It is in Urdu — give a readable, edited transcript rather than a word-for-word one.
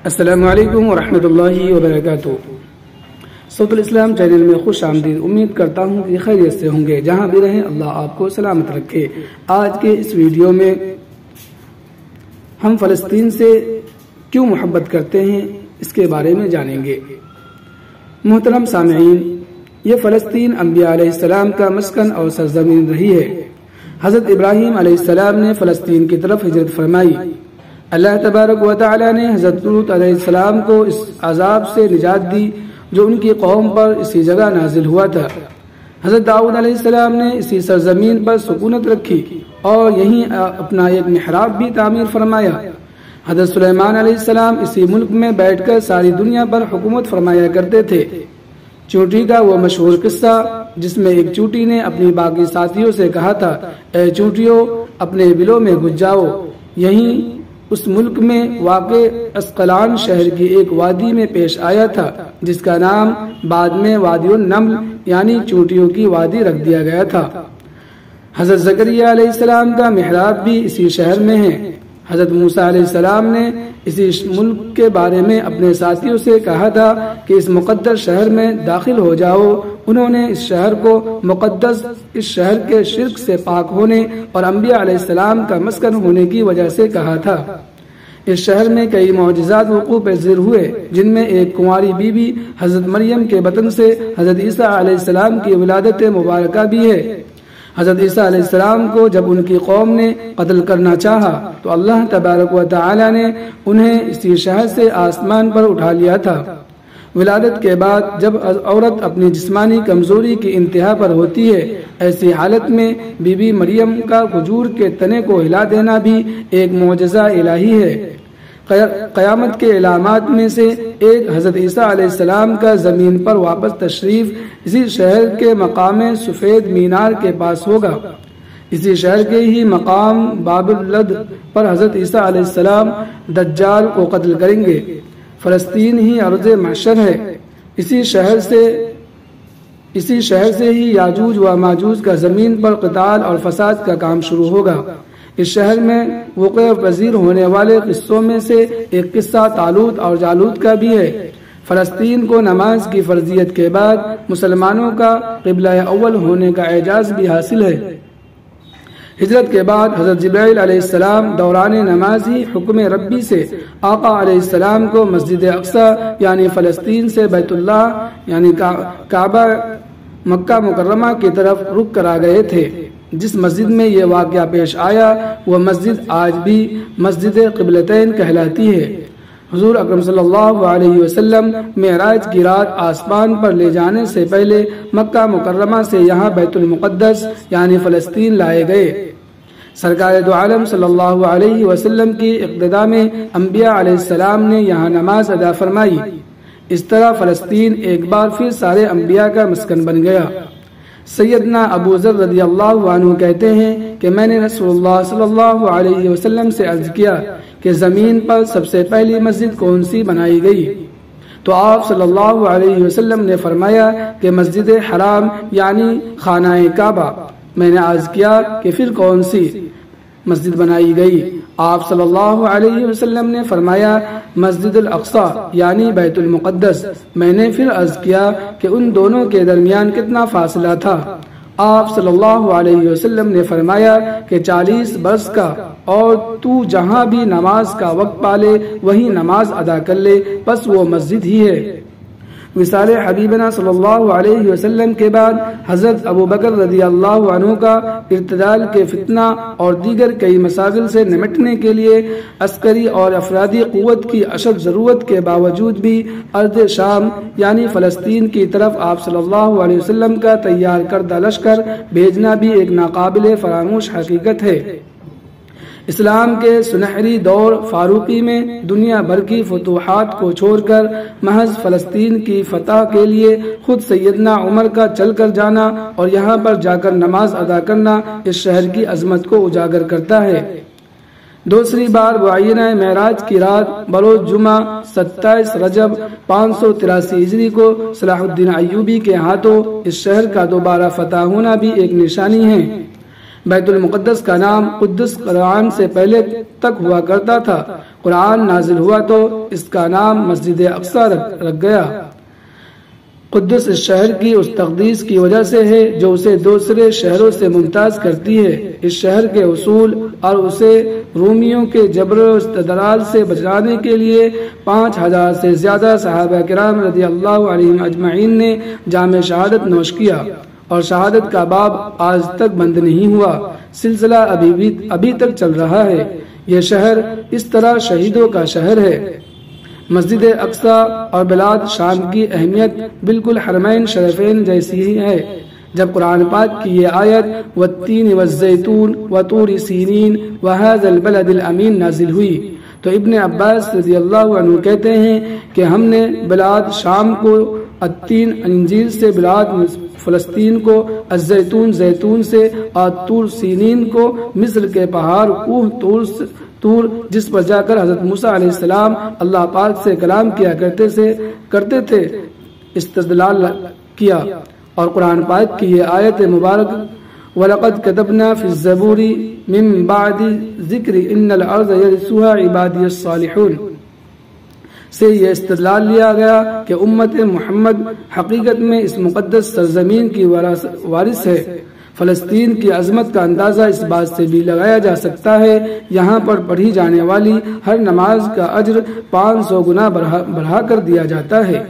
السلام علیکم ورحمۃ اللہ وبرکاتہ۔ صوت الاسلام چینل میں خوش آمدید۔ امید کرتا ہوں کہ خیریت سے ہوں گے، جہاں بھی رہیں اللہ آپ کو سلامت رکھے۔ آج کے اس ویڈیو میں ہم فلسطین سے کیوں محبت کرتے ہیں اس کے بارے میں جانیں گے۔ محترم سامعین، یہ فلسطین انبیاء علیہ السلام کا مسکن اور سرزمین رہی ہے۔ حضرت ابراہیم علیہ السلام نے فلسطین کی طرف ہجرت فرمائی۔ اللہ تبارک و تعالی نے حضرت لوط علیہ السلام کو اس عذاب سے نجات دی جو ان کی قوم پر اسی جگہ نازل ہوا تھا۔ حضرت داؤد علیہ السلام نے اسی سرزمین پر سکونت رکھی اور یہیں اپنا ایک محراب بھی تعمیر فرمایا۔ حضرت سلیمان علیہ السلام اسی ملک میں بیٹھ کر ساری دنیا پر حکومت فرمایا کرتے تھے۔ چونٹی کا وہ مشہور قصہ جس میں ایک چونٹی نے اپنی باقی ساتھیوں سے کہا تھا، اے چونٹیوں اپنے بلوں میں گھس جاؤ، یہیں اس ملک میں واقع اسقلان شہر کی ایک وادی میں پیش آیا تھا جس کا نام بعد میں وادی النمل یعنی چونٹیوں کی وادی رکھ دیا گیا تھا۔ حضرت زکریا علیہ السلام کا محراب بھی اسی شہر میں ہے۔ حضرت موسیٰ علیہ السلام نے اسی ملک کے بارے میں اپنے ساتھیوں سے کہا تھا کہ اس مقدس شہر میں داخل ہو جاؤ۔ انہوں نے اس شہر کو مقدس، اس شہر کے شرک سے پاک ہونے اور انبیاء علیہ السلام کا مسکن ہونے کی وجہ سے کہا تھا۔ اس شہر میں کئی معجزات وقوع پذیر ہوئے، جن میں ایک کنواری بی بی حضرت مریم کے بطن سے حضرت عیسیٰ علیہ السلام کی ولادت مبارکہ بھی ہے۔ حضرت عیسیٰ علیہ السلام کو جب ان کی قوم نے قتل کرنا چاہا تو اللہ تبارک و تعالی نے انہیں اسی شہر سے آسمان پر اٹھا لیا تھا۔ ولادت کے بعد جب عورت اپنی جسمانی کمزوری کی انتہا پر ہوتی ہے، ایسی حالت میں بی بی مریم کا کھجور کے تنے کو ہلا دینا بھی ایک معجزہ الہی ہے۔ قیامت کے علامات میں سے ایک حضرت عیسیٰ علیہ السلام کا زمین پر واپس تشریف اسی شہر کے مقام سفید مینار کے پاس ہوگا۔ اسی شہر کے ہی مقام باب اللد پر حضرت عیسیٰ علیہ السلام دجال کو قتل کریں گے۔ فلسطین ہی ارض محشر ہے۔ اسی شہر سے ہی یاجوج و ماجوج کا زمین پر قتال اور فساد کا کام شروع ہوگا۔ اس شہر میں وقوع پذیر ہونے والے قصوں میں سے ایک قصہ طالوت اور جالوت کا بھی ہے۔ فلسطین کو نماز کی فرضیت کے بعد مسلمانوں کا قبلہ اول ہونے کا اعزاز بھی حاصل ہے۔ ہجرت کے بعد حضرت جبرائیل علیہ السلام دوران نماز ہی حکم ربی سے آقا علیہ السلام کو مسجد اقصی یعنی فلسطین سے بیت اللہ یعنی کعبہ مکہ مکرمہ کی طرف رخ کرا گئے تھے۔ جس مسجد میں یہ واقعہ پیش آیا وہ مسجد آج بھی مسجد قبلتین کہلاتی ہے۔ حضور اکرم صلی اللہ علیہ وسلم معراج کی رات آسمان پر لے جانے سے پہلے مکہ مکرمہ سے یہاں بیت المقدس یعنی فلسطین لائے گئے۔ سرکار دو عالم صلی اللہ علیہ وسلم کی اقتداء میں انبیاء علیہ السلام نے یہاں نماز ادا فرمائی۔ اس طرح فلسطین ایک بار پھر سارے انبیاء کا مسکن بن گیا۔ سیدنا ابو ذر رضی اللہ عنہ کہتے ہیں کہ میں نے رسول اللہ صلی اللہ علیہ وسلم سے عرض کیا کہ زمین پر سب سے پہلی مسجد کون سی بنائی گئی؟ تو آپ صلی اللہ علیہ وسلم نے فرمایا کہ مسجد حرام یعنی خانہ کعبہ۔ میں نے عرض کیا کہ پھر کون سی مسجد بنائی گئی؟ آپ صلی اللہ علیہ وسلم نے فرمایا مسجد الاقصی یعنی بیت المقدس۔ میں نے پھر عرض کیا کہ ان دونوں کے درمیان کتنا فاصلہ تھا؟ آپ صلی اللہ علیہ وسلم نے فرمایا کہ 40 برس کا، اور تو جہاں بھی نماز کا وقت پالے وہیں نماز ادا کر لے، بس وہ مسجد ہی ہے۔ وصال حبیبنا صلی اللہ علیہ وسلم کے بعد حضرت ابو بکر رضی اللہ عنہ کا ارتدال کے فتنہ اور دیگر کئی مسائل سے نمٹنے کے لیے عسکری اور افرادی قوت کی اشد ضرورت کے باوجود بھی ارض شام یعنی فلسطین کی طرف آپ صلی اللہ علیہ وسلم کا تیار کردہ لشکر بھیجنا بھی ایک ناقابل فراموش حقیقت ہے۔ اسلام کے سنہری دور فاروقی میں دنیا بھر کی فتوحات کو چھوڑ کر محض فلسطین کی فتح کے لیے خود سیدنا عمر کا چل کر جانا اور یہاں پر جا کر نماز ادا کرنا اس شہر کی عظمت کو اجاگر کرتا ہے۔ دوسری بار معینہ معراج کی رات بروز جمعہ 27 رجب 583 ہجری کو صلاح الدین ایوبی کے ہاتھوں اس شہر کا دوبارہ فتح ہونا بھی ایک نشانی ہے۔ بیت المقدس کا نام قدس قرآن سے پہلے تک ہوا کرتا تھا۔ قرآن نازل ہوا تو اس کا نام مسجد اقصی رکھ گیا۔ قدس اس شہر کی اس تقدیس کی وجہ سے ہے جو اسے دوسرے شہروں سے ممتاز کرتی ہے۔ اس شہر کے اصول اور اسے رومیوں کے جبر و استدلال سے بچانے کے لیے 5000 سے زیادہ صحابہ کرام رضی اللہ عنہم اجمعین نے جام شہادت نوش کیا، اور شہادت کا باب آج تک بند نہیں ہوا، سلسلہ ابھی تک چل رہا ہے۔ یہ شہر اس طرح شہیدوں کا شہر ہے۔ مسجد اقصی اور بلاد شام کی اہمیت بالکل حرمین شریفین جیسی ہی ہے۔ جب قرآن پاک کی یہ آیت والتین والزیتون وطور سینین وہذا البلد الامین نازل ہوئی تو ابن عباس رضی اللہ عنہ کہتے ہیں کہ ہم نے بلاد شام کو التین انجیل سے، بلاد فلسطین کو الزیتون زیتون سے، اور طور سینین کو مصر کے پہاڑ کوہ طور جس پر جا کر حضرت موسیٰ علیہ السلام اللہ پاک سے کلام کیا کرتے تھے استدلال کیا، اور قرآن پاک کی یہ آیت مبارک وَلَقَدْ كَتَبْنَا فِي الزَّبُورِ مِن بَعْدِ ذِكْرِ إِنَّ الْأَرْضَ يَرِثُهَا عِبَادِيَ الصَّالِحُونَ سے یہ استدلال لیا گیا کہ امت محمد حقیقت میں اس مقدس سرزمین کی وارث ہے۔ فلسطین کی عظمت کا اندازہ اس بات سے بھی لگایا جا سکتا ہے، یہاں پر پڑھی جانے والی ہر نماز کا اجر 500 گنا بڑھا کر دیا جاتا ہے۔